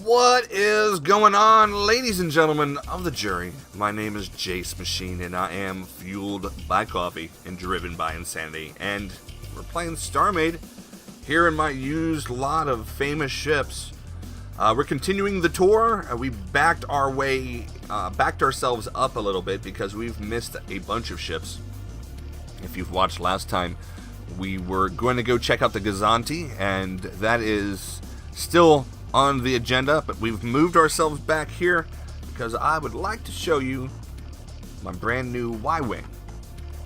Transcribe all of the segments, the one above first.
What is going on, ladies and gentlemen of the jury? My name is Jacemachine, and I am fueled by coffee and driven by insanity. And we're playing StarMade here in my used lot of famous ships. We're continuing the tour. We backed ourselves up a little bit because we've missed a bunch of ships. If you've watched last time, we were going to go check out the Gozanti, and that is still on the agenda, but we've moved ourselves back here because I would like to show you my brand new Y-Wing.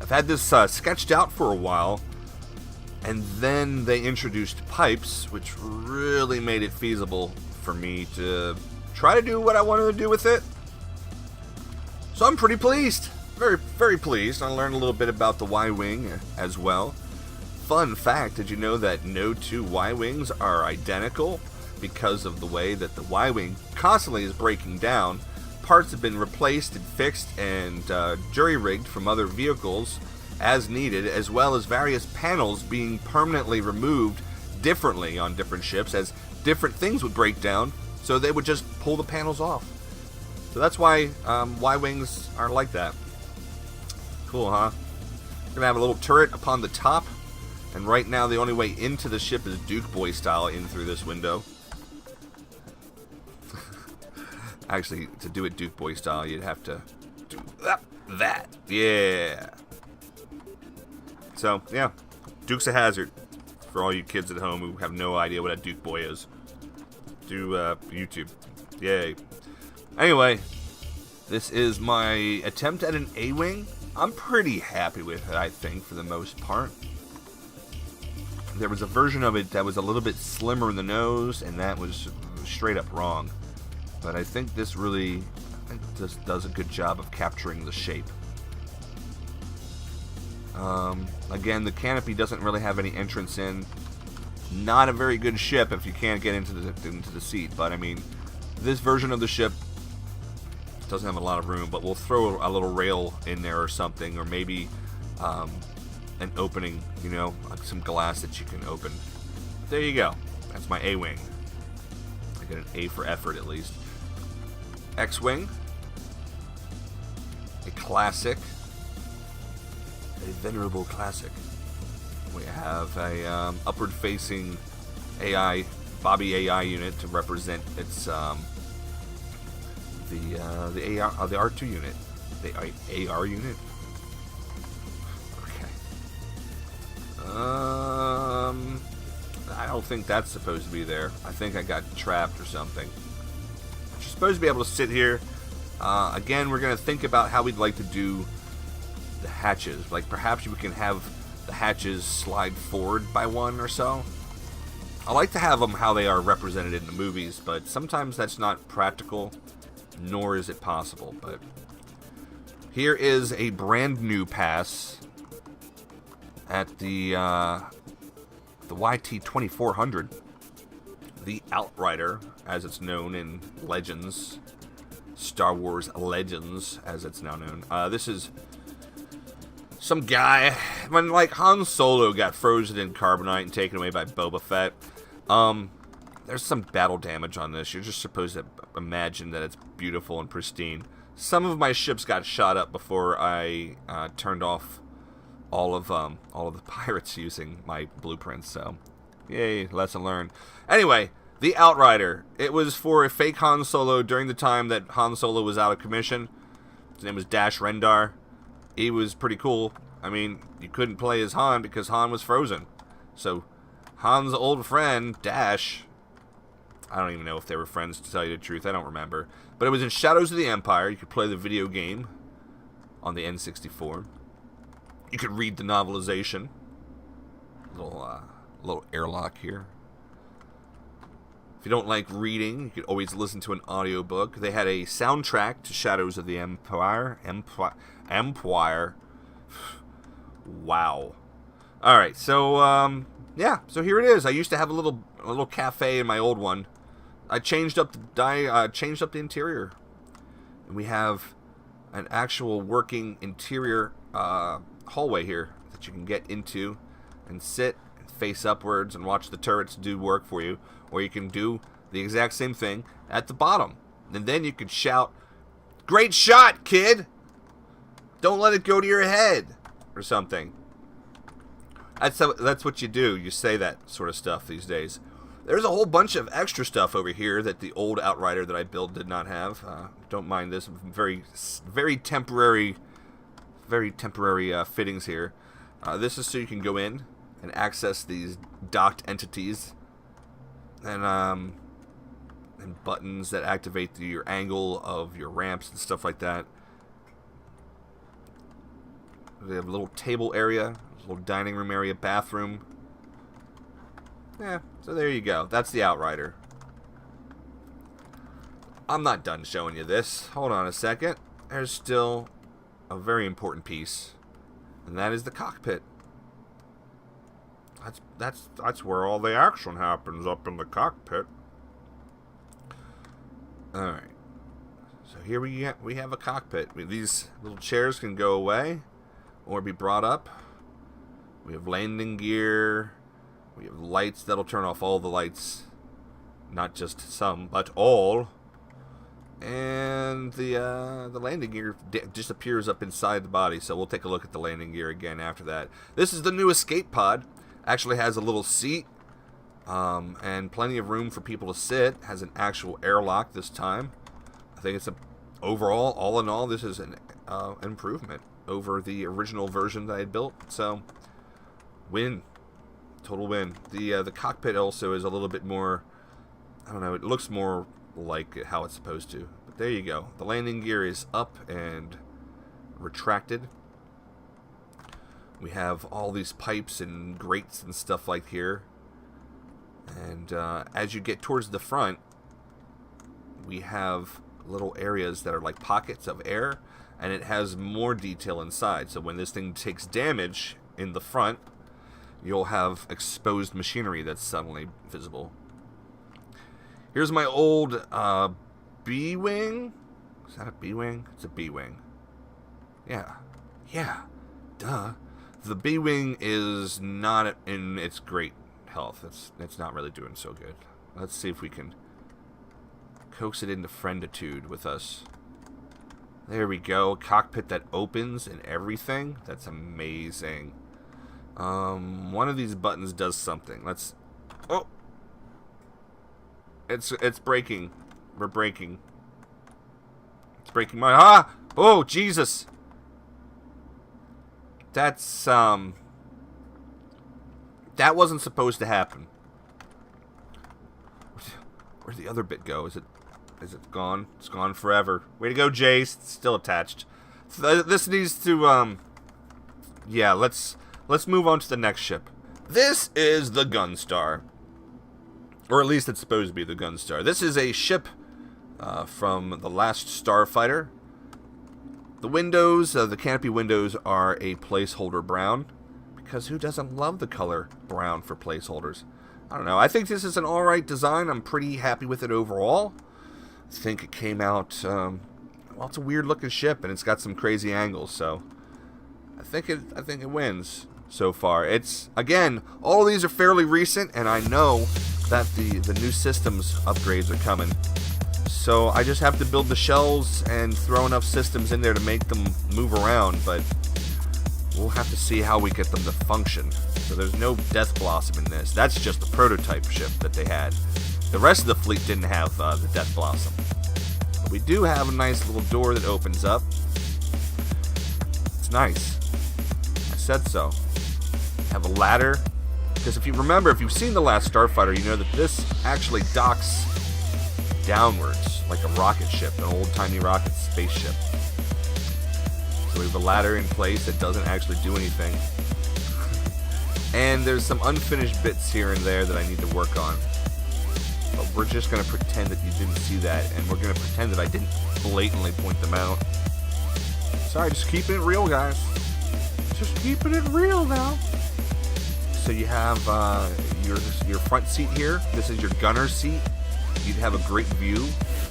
I've had this sketched out for a while, and then they introduced pipes, which really made it feasible for me to try to do what I wanted to do with it. So I'm pretty pleased. Very, very pleased. I learned a little bit about the Y-Wing as well. Fun fact, did you know that no two Y-Wings are identical? Because of the way that the Y-Wing constantly is breaking down. Parts have been replaced and fixed and jury-rigged from other vehicles as needed, as well as various panels being permanently removed differently on different ships as different things would break down, so they would just pull the panels off. So that's why Y-Wings are like that. Cool, huh? We're going to have a little turret upon the top, and right now the only way into the ship is Duke Boy style in through this window. Actually, to do it Duke Boy style, you'd have to do that. Yeah. So, yeah. Duke's a hazard for all you kids at home who have no idea what a Duke Boy is. Do YouTube. Yay. Anyway, this is my attempt at an A-Wing. I'm pretty happy with it, I think, for the most part. There was a version of it that was a little bit slimmer in the nose, and that was straight up wrong. But I think this really just does a good job of capturing the shape. Again, the canopy doesn't really have any entrance in. Not a very good ship if you can't get into the seat. But I mean, this version of the ship doesn't have a lot of room. But we'll throw a little rail in there or something, or maybe an opening, you know, like some glass that you can open. There you go. That's my A-Wing. I get an A for effort at least. X-Wing, a classic, a venerable classic. We have a upward-facing AI, Bobby AI unit to represent its the R2 unit, the AR unit. Okay. I don't think that's supposed to be there. I think I got trapped or something. You're supposed to be able to sit here. Again, we're going to think about how we'd like to do the hatches. Like, perhaps we can have the hatches slide forward by one or so. I like to have them how they are represented in the movies, but sometimes that's not practical, nor is it possible. But here is a brand new pass at the YT-2400. The Outrider, as it's known in Legends, Star Wars Legends, as it's now known. This is some guy, when like Han Solo got frozen in carbonite and taken away by Boba Fett. There's some battle damage on this. You're just supposed to imagine that it's beautiful and pristine. Some of my ships got shot up before I turned off all of the pirates using my blueprints. So, yay, lesson learned. Anyway, the Outrider. It was for a fake Han Solo during the time that Han Solo was out of commission. His name was Dash Rendar. He was pretty cool. I mean, you couldn't play as Han because Han was frozen. So, Han's old friend, Dash, I don't even know if they were friends, to tell you the truth. I don't remember. But it was in Shadows of the Empire. You could play the video game on the N64. You could read the novelization. Little airlock here. If you don't like reading, you could always listen to an audiobook. They had a soundtrack to Shadows of the Empire. Empire. Wow. Alright, so, yeah. So here it is. I used to have a little cafe in my old one. I changed up the interior. And we have an actual working interior hallway here that you can get into and sit and face upwards and watch the turrets do work for you. Or you can do the exact same thing at the bottom. And then you could shout, "Great shot, kid! Don't let it go to your head," or something. That's what you do. You say that sort of stuff these days. There's a whole bunch of extra stuff over here that the old Outrider that I built did not have. Don't mind this. Very temporary fittings here. This is so you can go in and access these docked entities, and buttons that activate your angle of your ramps and stuff like that. They have a little table area, a little dining room area, bathroom. Yeah, so there you go. That's the Outrider. I'm not done showing you this. Hold on a second. There's still a very important piece, and that is the cockpit. That's where all the action happens, up in the cockpit. All right. So here we have a cockpit. These little chairs can go away or be brought up. We have landing gear. We have lights that'll turn off all the lights, not just some, but all. And the landing gear disappears up inside the body, so we'll take a look at the landing gear again after that. This is the new escape pod. Actually has a little seat and plenty of room for people to sit. Has an actual airlock this time. I think it's overall, all in all, this is an improvement over the original version that I had built. So, win. Total win. The cockpit also is a little bit more, I don't know, it looks more like how it's supposed to. But there you go. The landing gear is up and retracted. We have all these pipes and grates and stuff like here. And as you get towards the front, we have little areas that are like pockets of air, and it has more detail inside. So when this thing takes damage in the front, you'll have exposed machinery that's suddenly visible. Here's my old B-Wing. Is that a B-Wing? It's a B-Wing. Yeah. Duh. The B-Wing is not in its great health. It's not really doing so good. Let's see if we can coax it into frienditude with us. There we go. Cockpit that opens and everything. That's amazing. One of these buttons does something. Let's... Oh! It's breaking. We're breaking. It's breaking my... Ah! Oh, Jesus! That's, that wasn't supposed to happen. Where'd the other bit go? Is it gone? It's gone forever. Way to go, Jace. It's still attached. So this needs to, yeah, let's move on to the next ship. This is the Gunstar. Or at least it's supposed to be the Gunstar. This is a ship from the Last Starfighter. The windows, the canopy windows are a placeholder brown, because who doesn't love the color brown for placeholders? I don't know. I think this is an alright design. I'm pretty happy with it overall. I think it came out, well, it's a weird looking ship, and it's got some crazy angles, so I think it wins so far. It's, again, all of these are fairly recent, and I know that the new systems upgrades are coming. So I just have to build the shells and throw enough systems in there to make them move around, but we'll have to see how we get them to function. So there's no Death Blossom in this. That's just the prototype ship that they had. The rest of the fleet didn't have the Death Blossom. But we do have a nice little door that opens up. It's nice. I said so. Have a ladder. Because if you remember, if you've seen the Last Starfighter, you know that this actually docks downwards like a rocket ship, an old-timey rocket spaceship. So we have a ladder in place that doesn't actually do anything. And there's some unfinished bits here and there that I need to work on. But we're just going to pretend that you didn't see that, and we're going to pretend that I didn't blatantly point them out. Sorry, just keeping it real, guys. Just keeping it real now. So you have your front seat here. This is your gunner seat. You'd have a great view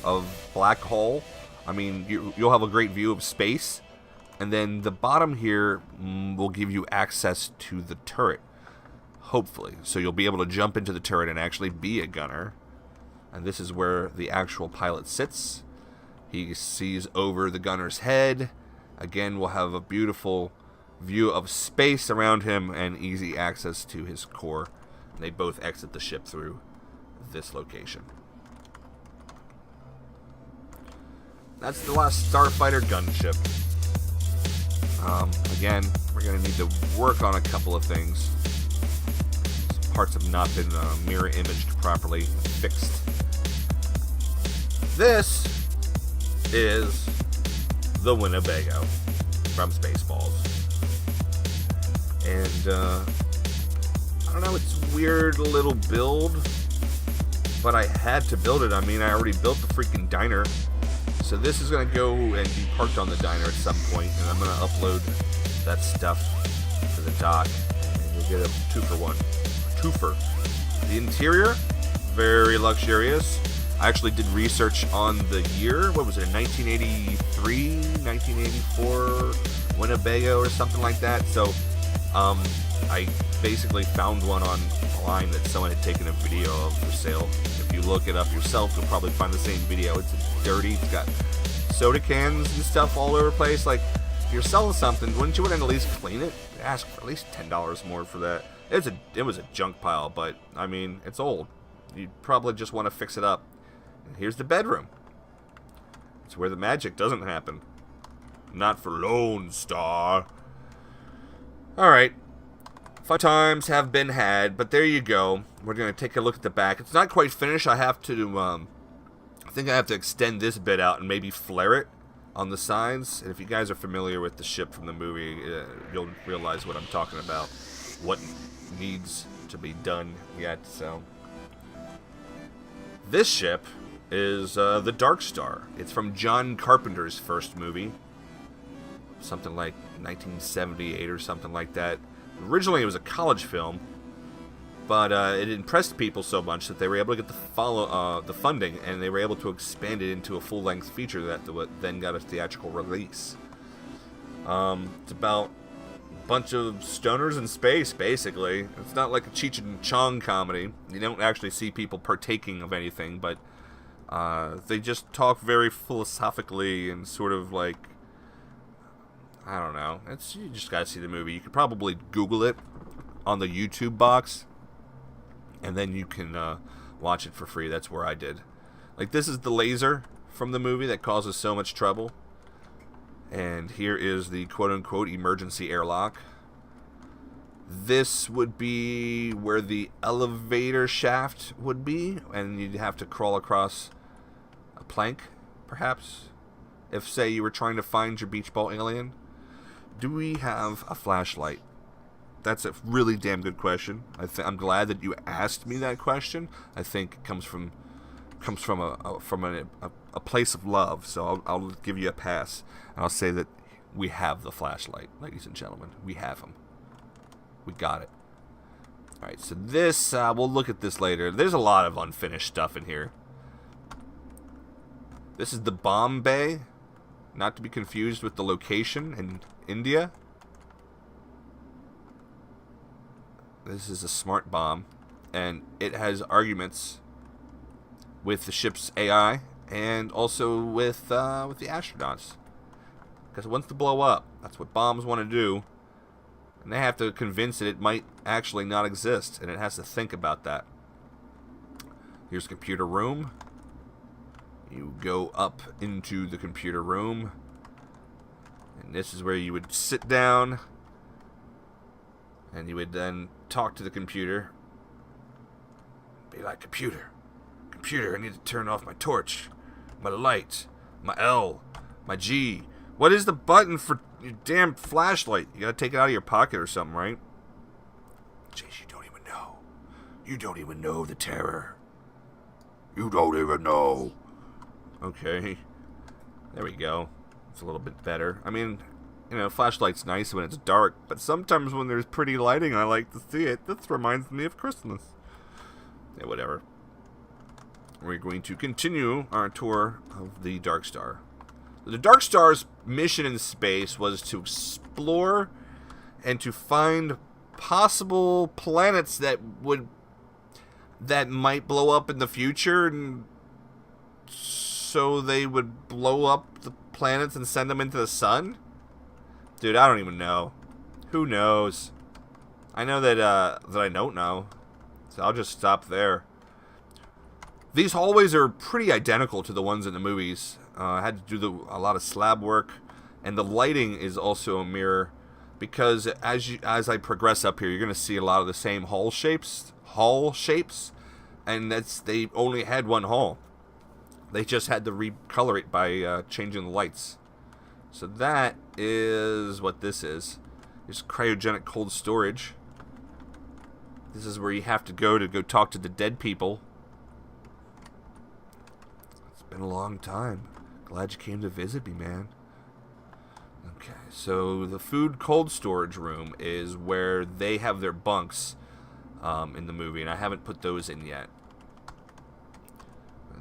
of black hole. I mean, you'll have a great view of space. And then the bottom here will give you access to the turret, hopefully. So you'll be able to jump into the turret and actually be a gunner. And this is where the actual pilot sits. He sees over the gunner's head. Again, we'll have a beautiful view of space around him and easy access to his core. And they both exit the ship through this location. That's the Last Starfighter gunship. Again, we're going to need to work on a couple of things. Some parts have not been mirror imaged properly, fixed. This is the Winnebago from Spaceballs. And, I don't know, it's a weird little build, but I had to build it. I mean, I already built the freaking diner. So this is going to go and be parked on the diner at some point, and I'm going to upload that stuff to the dock, and you'll get a 2-for-1. Twofer. The interior, very luxurious. I actually did research on the year. What was it, 1983, 1984 Winnebago or something like that. So I basically found one online that someone had taken a video of for sale. If you look it up yourself, you'll probably find the same video. It's dirty. It's got soda cans and stuff all over the place. Like, if you're selling something, wouldn't you want to at least clean it? Ask for at least $10 more for that. It was a junk pile, but I mean, it's old. You'd probably just want to fix it up. And here's the bedroom. It's where the magic doesn't happen. Not for Lone Star. Alright. Fun times have been had, but there you go. We're going to take a look at the back. It's not quite finished. I have to, I think I have to extend this bit out and maybe flare it on the sides. And if you guys are familiar with the ship from the movie, you'll realize what I'm talking about. What needs to be done yet, so. This ship is the Dark Star. It's from John Carpenter's first movie. Something like 1978 or something like that. Originally it was a college film, but it impressed people so much that they were able to get the funding, and they were able to expand it into a full-length feature that then got a theatrical release. It's about a bunch of stoners in space, basically. It's not like a Cheech and Chong comedy. You don't actually see people partaking of anything, but they just talk very philosophically and sort of like, I don't know. You just gotta see the movie. You could probably Google it on the YouTube box, and then you can watch it for free. That's where I did. Like, this is the laser from the movie that causes so much trouble. And here is the quote-unquote emergency airlock. This would be where the elevator shaft would be, and you'd have to crawl across a plank, perhaps, if, say, you were trying to find your beach ball alien. Do we have a flashlight? That's a really damn good question. I'm glad that you asked me that question. I think it comes from a place of love. So I'll give you a pass, and I'll say that we have the flashlight, ladies and gentlemen. We have them. We got it. All right. So this we'll look at this later. There's a lot of unfinished stuff in here. This is the bomb bay, not to be confused with the location in India. This is a smart bomb, and it has arguments with the ship's AI and also with the astronauts. Because it wants to blow up. That's what bombs want to do. And they have to convince it might actually not exist, and it has to think about that. Here's computer room. You go up into the computer room, and this is where you would sit down, and you would then talk to the computer. Be like, computer, I need to turn off my torch, my light, my L, my G. What is the button for your damn flashlight? You gotta take it out of your pocket or something, right? Jeez, you don't even know. You don't even know the terror. You don't even know. Okay. There we go. It's a little bit better. I mean, you know, flashlight's nice when it's dark, but sometimes when there's pretty lighting, I like to see it. This reminds me of Christmas. Yeah, whatever. We're going to continue our tour of the Dark Star. The Dark Star's mission in space was to explore and to find possible planets that would, that might blow up in the future, and so they would blow up the planets and send them into the sun? Dude, I don't even know. Who knows? I know that I don't know, so I'll just stop there. These hallways are pretty identical to the ones in the movies. I had to do a lot of slab work, and the lighting is also a mirror, because as I progress up here, you're going to see a lot of the same hall shapes, and they only had one hall. They just had to recolor it by changing the lights. So that is what this is. It's cryogenic cold storage. This is where you have to go talk to the dead people. It's been a long time. Glad you came to visit me, man. Okay, so the food cold storage room is where they have their bunks in the movie, and I haven't put those in yet.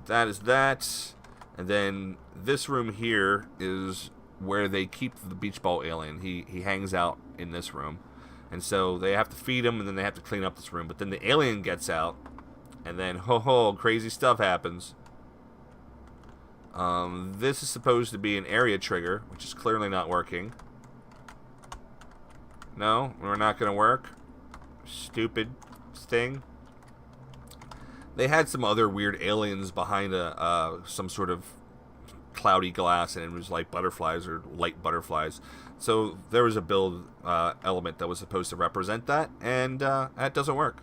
That is that. And then this room here is where they keep the beach ball alien. He hangs out in this room. And so they have to feed him, and then they have to clean up this room. But then the alien gets out, and then, crazy stuff happens. This is supposed to be an area trigger, which is clearly not working. No, we're not going to work. Stupid thing. They had some other weird aliens behind some sort of cloudy glass, and it was like butterflies or light butterflies. So there was a build element that was supposed to represent that, and that doesn't work.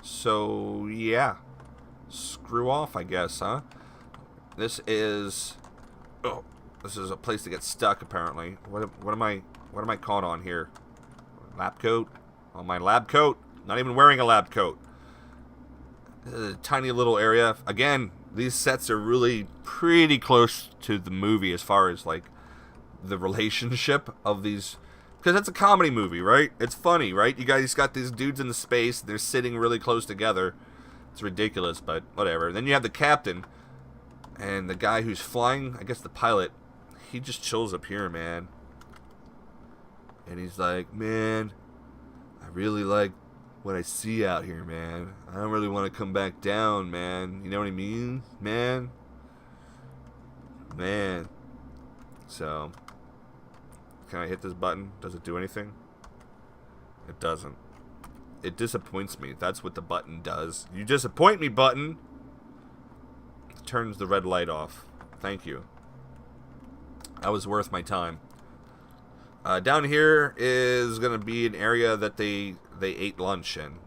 So yeah, screw off, I guess, huh? This is a place to get stuck, apparently. What am I caught on here? Lab coat? On my lab coat? Not even wearing a lab coat. A tiny little area. Again, these sets are really pretty close to the movie as far as like the relationship of these, because it's a comedy movie, right? It's funny, right? You guys got these dudes in the space, they're sitting really close together. It's ridiculous, but whatever. Then you have the captain and the guy who's flying, I guess the pilot. He just chills up here, man. And he's like, man, I really like what I see out here, man. I don't really want to come back down, man. You know what I mean, man? Man. So, can I hit this button? Does it do anything? It doesn't. It disappoints me. That's what the button does. You disappoint me, button. It turns the red light off. Thank you. That was worth my time. Down here is going to be an area that they ate lunch in.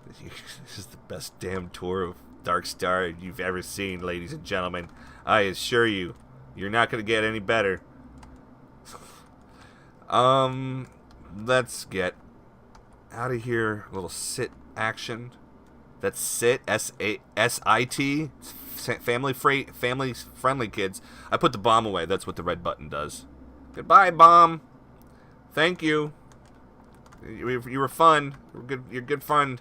This is the best damn tour of Dark Star you've ever seen, ladies and gentlemen. I assure you, you're not going to get any better. Let's get out of here. A little sit action. That's sit, S-A-S-I-T. Family friendly, kids. I put the bomb away. That's what the red button does. Goodbye, bomb. Thank you. You were fun. You're good fun.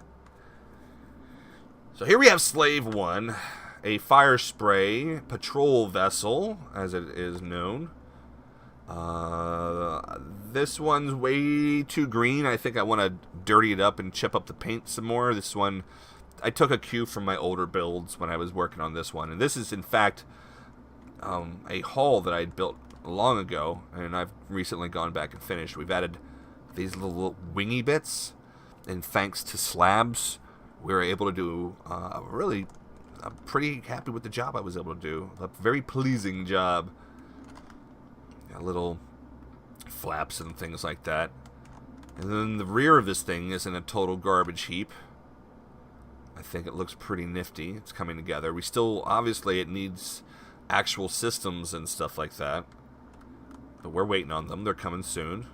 So here we have Slave 1, a Firespray patrol vessel, as it is known. This one's way too green. I think I want to dirty it up and chip up the paint some more. This one, I took a cue from my older builds when I was working on this one. And this is, in fact, a hull that I built long ago, and I've recently gone back and finished. We've added these little wingy bits, and thanks to slabs, we were able to do I'm pretty happy with the job I was able to do. A very pleasing job. Little flaps and things like that. And then the rear of this thing is in a total garbage heap. I think it looks pretty nifty. It's coming together. We still, obviously, it needs actual systems and stuff like that. But we're waiting on them. They're coming soon.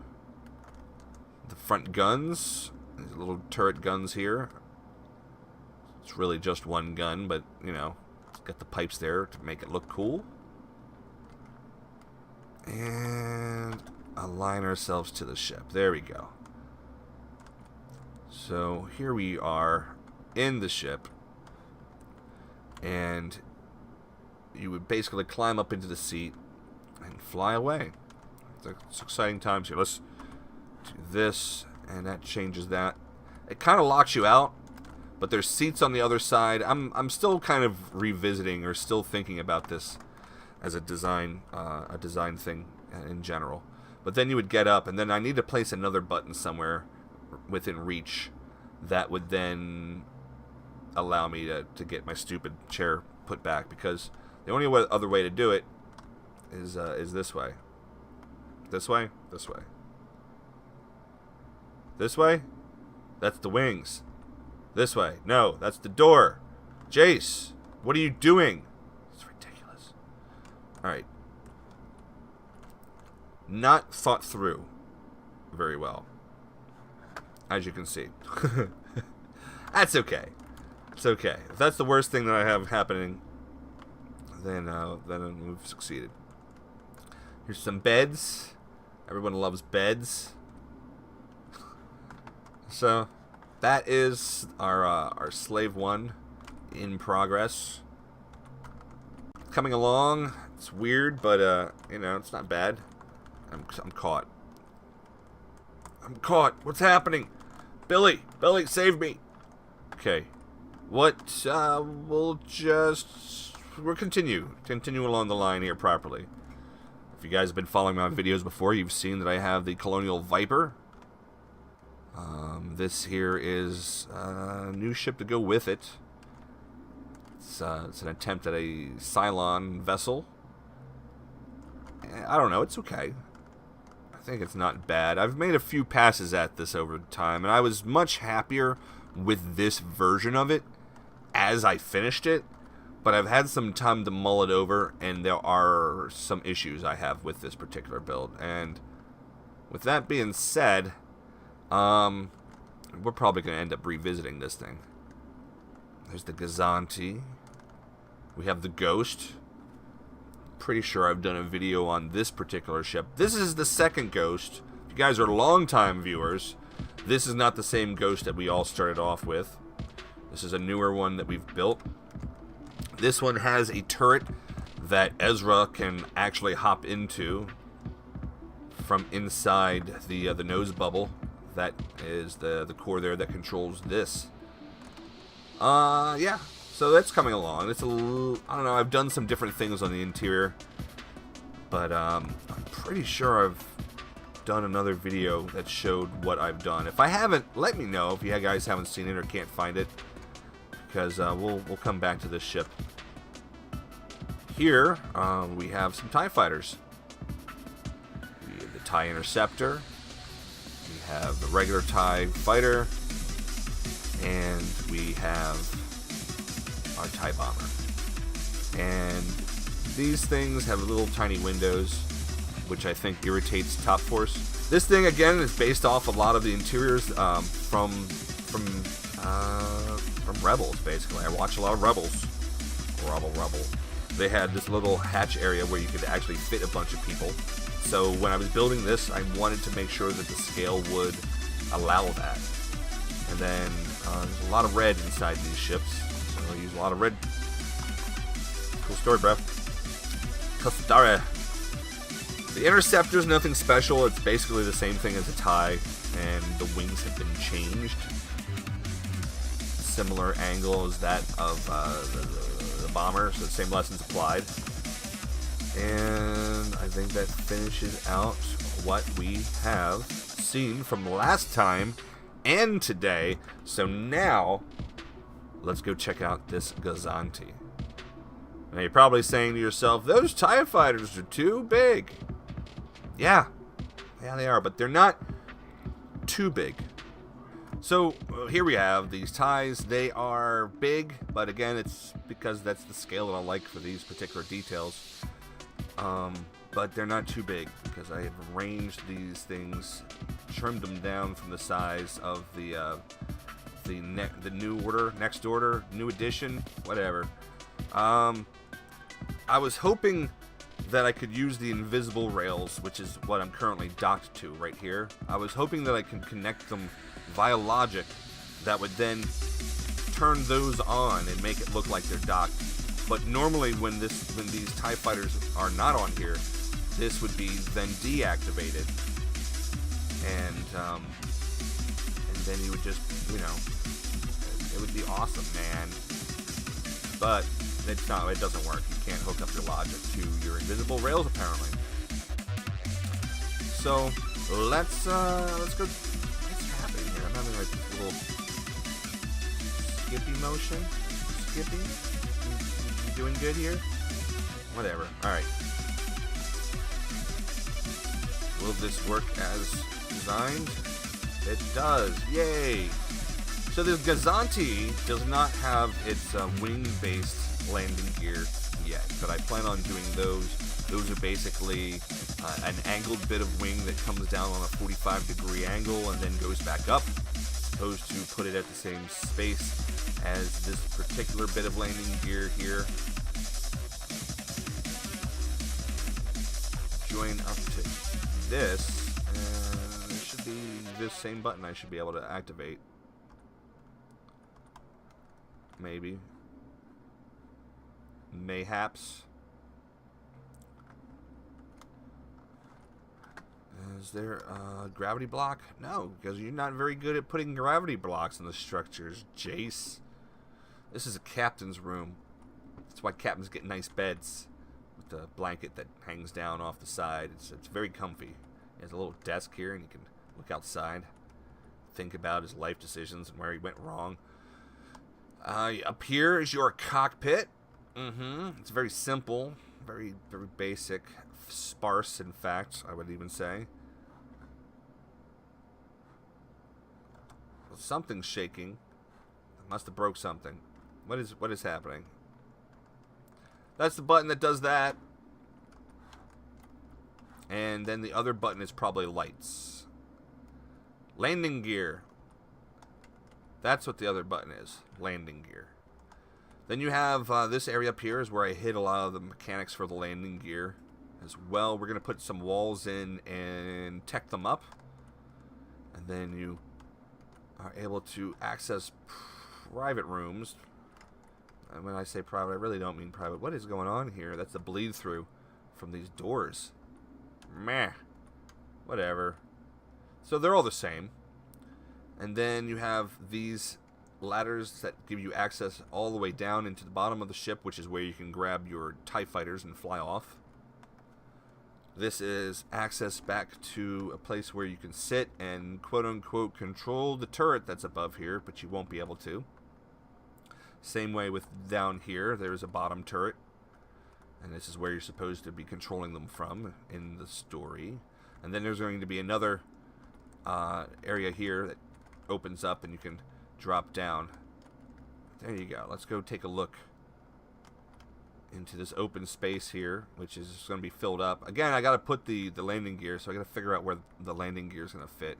The front guns. These little turret guns here. It's really just one gun, but, you know, it's got the pipes there to make it look cool. And align ourselves to the ship. There we go. So here we are in the ship. And you would basically climb up into the seat and fly away. It's exciting times here. Let's do this, and that changes that. It kind of locks you out but there's seats on the other side. I'm still kind of revisiting or still thinking about this as a design thing in general. But then you would get up, and then I need to place another button somewhere within reach that would then allow me to get my stupid chair put back, because the only other way to do it is this way. This way? This way. This way? That's the wings. This way. No, that's the door. Jace, what are you doing? It's ridiculous. Alright. Not thought through very well, as you can see. That's okay. It's okay. If that's the worst thing that I have happening, then we've succeeded. Here's some beds. Everyone loves beds. So that is our Slave 1 in progress. Coming along. It's weird, but it's not bad. I'm caught. I'm caught. What's happening? Billy, save me. Okay. We'll continue along the line here properly. If you guys have been following my videos before, you've seen that I have the Colonial Viper. This here is a new ship to go with it. It's an attempt at a Cylon vessel. I don't know, it's okay. I think it's not bad. I've made a few passes at this over time, and I was much happier with this version of it as I finished it, but I've had some time to mull it over, and there are some issues I have with this particular build. And with that being said, we're probably going to end up revisiting this thing. There's the Gozanti. We have the Ghost. Pretty sure I've done a video on this particular ship. This is the second Ghost. If you guys are longtime viewers, this is not the same Ghost that we all started off with. This is a newer one that we've built. This one has a turret that Ezra can actually hop into from inside the nose bubble. That is the core there that controls this. Yeah. So that's coming along. It's a little, I don't know, I've done some different things on the interior, but I'm pretty sure I've done another video that showed what I've done. If I haven't, let me know if you guys haven't seen it or can't find it, because we'll come back to this ship. Here we have some TIE fighters. We have the TIE Interceptor, we have the regular TIE fighter, and we have our TIE bomber. And these things have little tiny windows, which I think irritates Top Force. This thing again is based off a lot of the interiors from Rebels. Basically, I watch a lot of Rebels. Rebel. They had this little hatch area where you could actually fit a bunch of people. So when I was building this, I wanted to make sure that the scale would allow that. And then there's a lot of red inside these ships. I use a lot of red. Cool story, bro. Cool story. The Interceptor's nothing special. It's basically the same thing as a TIE, and the wings have been changed. Similar angle as that of the bomber, so the same lessons applied. And I think that finishes out what we have seen from last time and today. So now, let's go check out this Gozanti. Now you're probably saying to yourself, those TIE fighters are too big. Yeah, they are, but they're not too big. So here we have these TIEs. They are big, but again, it's because that's the scale that I like for these particular details. But they're not too big because I have arranged these things, trimmed them down from the size of the new order, next order, new edition, whatever. I was hoping that I could use the invisible rails, which is what I'm currently docked to right here. I was hoping that I could connect them via logic that would then turn those on and make it look like they're docked. But normally when these TIE fighters are not on here, this would be then deactivated. And then you would just, It would be awesome, man. But it's not. It doesn't work. You can't hook up your logic to your invisible rails, apparently. So let's go. What's happening here? I'm having like this little skippy motion. Skippy. You doing good here? Whatever. All right. Will this work as designed? It does. Yay! So the Gozanti does not have its wing-based landing gear yet, but I plan on doing those. Those are basically an angled bit of wing that comes down on a 45-degree angle and then goes back up, as opposed to put it at the same space as this particular bit of landing gear here. Join up to this, and it should be this same button I should be able to activate. Maybe. Mayhaps. Is there a gravity block? No, because you're not very good at putting gravity blocks in the structures, Jace. This is a captain's room. That's why captains get nice beds with the blanket that hangs down off the side. It's very comfy. There's a little desk here, and you can look outside, think about his life decisions and where he went wrong. Up here is your cockpit. It's very simple, very basic, sparse, in fact, I would even say. Something's shaking. I must have broke something. What is happening? That's the button that does that. And then the other button is probably lights. Landing gear. That's what the other button is. Landing gear. Then you have this area up here is where I hid a lot of the mechanics for the landing gear as well. We're going to put some walls in and tech them up. And then you are able to access private rooms. And when I say private, I really don't mean private. What is going on here? That's the bleed through from these doors. Meh. Whatever. So they're all the same. And then you have these ladders that give you access all the way down into the bottom of the ship, which is where you can grab your TIE fighters and fly off. This is access back to a place where you can sit and quote-unquote control the turret that's above here, but you won't be able to. Same way with down here, there's a bottom turret. And this is where you're supposed to be controlling them from in the story. And then there's going to be another area here that opens up and you can drop down. There you go. Let's go take a look into this open space here, which is going to be filled up. Again, I got to put the landing gear, so I got to figure out where the landing gear is going to fit.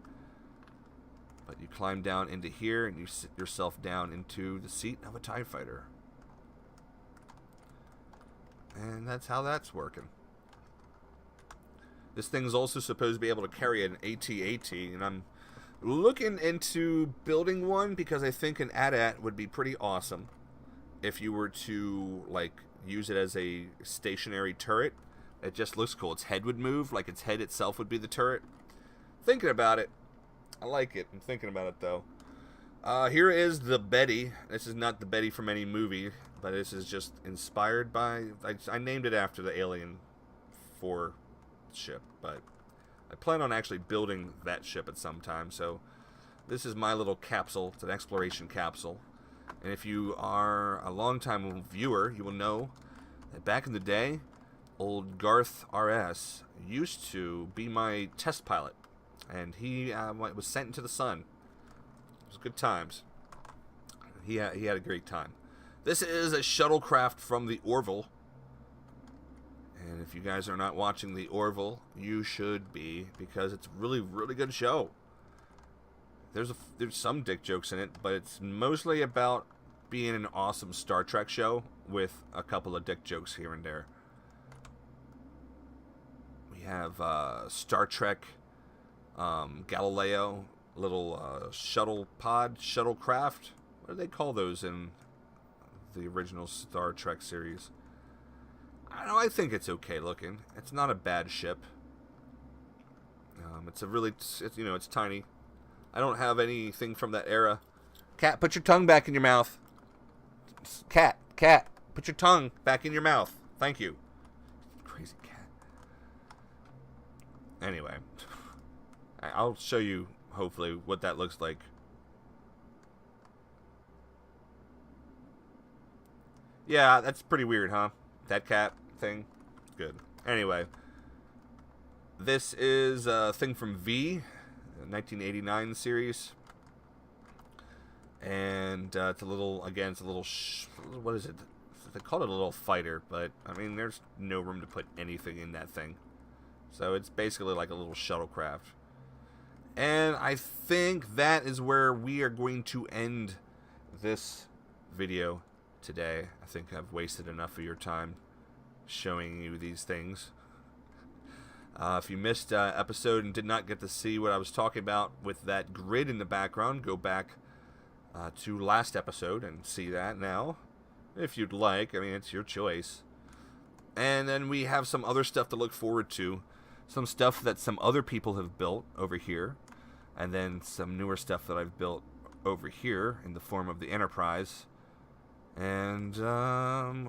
But you climb down into here and you sit yourself down into the seat of a TIE fighter. And that's how that's working. This thing's also supposed to be able to carry an AT-AT, and I'm looking into building one because I think an AT-AT would be pretty awesome if you were to like use it as a stationary turret. It just looks cool. Its head would move, like its head itself would be the turret. Thinking about it. I like it. I'm thinking about it though. Here is the Betty. This is not the Betty from any movie, but this is just inspired by, I named it after the Alien 4 ship, but I plan on actually building that ship at some time. So this is my little capsule. It's an exploration capsule. And if you are a long-time viewer, you will know that back in the day, old Garth RS used to be my test pilot. And he was sent into the sun. It was good times. He had a great time. This is a shuttlecraft from the Orville. And if you guys are not watching the Orville, you should be, because it's a really, really good show. There's some dick jokes in it, but it's mostly about being an awesome Star Trek show with a couple of dick jokes here and there. We have Star Trek Galileo, little shuttlecraft. What do they call those in the original Star Trek series? I don't know, I think it's okay looking. It's not a bad ship. It's tiny. I don't have anything from that era Cat, put your tongue back in your mouth. Cat, put your tongue back in your mouth. Thank you. Crazy cat. Anyway, I'll show you, hopefully, what that looks like. Yeah, that's pretty weird, huh? That cat thing. Good. Anyway, this is a thing from V, 1989 series. And it's a little, again, it's a little, what is it? They call it a little fighter, but, I mean, there's no room to put anything in that thing. So it's basically like a little shuttlecraft. And I think that is where we are going to end this video today. I think I've wasted enough of your time showing you these things. If you missed an episode and did not get to see what I was talking about with that grid in the background, go back to last episode and see that now, if you'd like. I mean, it's your choice. And then we have some other stuff to look forward to. Some stuff that some other people have built over here. And then some newer stuff that I've built over here in the form of the Enterprise. And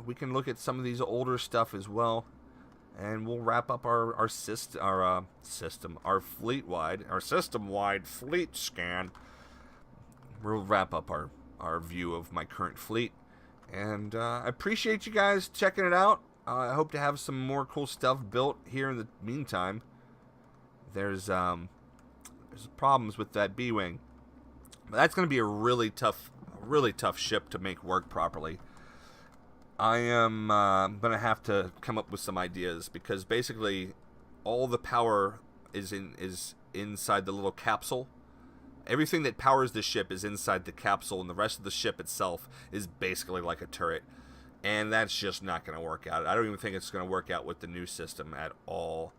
we can look at some of these older stuff as well. And we'll wrap up our system-wide fleet scan. We'll wrap up our view of my current fleet. And I appreciate you guys checking it out. I hope to have some more cool stuff built here in the meantime. There's problems with that B-Wing. But that's going to be a really tough ship to make work properly. I am going to have to come up with some ideas, because basically all the power is inside the little capsule. Everything that powers the ship is inside the capsule, and the rest of the ship itself is basically like a turret. And that's just not going to work out. I don't even think it's going to work out with the new system at all.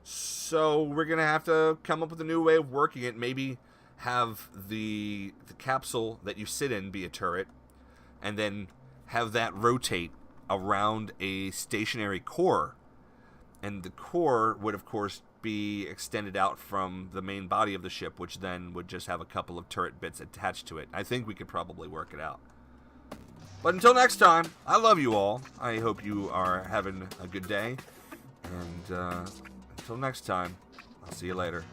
So we're going to have to come up with a new way of working it. Maybe have the capsule that you sit in be a turret, and then have that rotate around a stationary core. And the core would, of course, be extended out from the main body of the ship, which then would just have a couple of turret bits attached to it. I think we could probably work it out. But until next time, I love you all. I hope you are having a good day. And until next time, I'll see you later.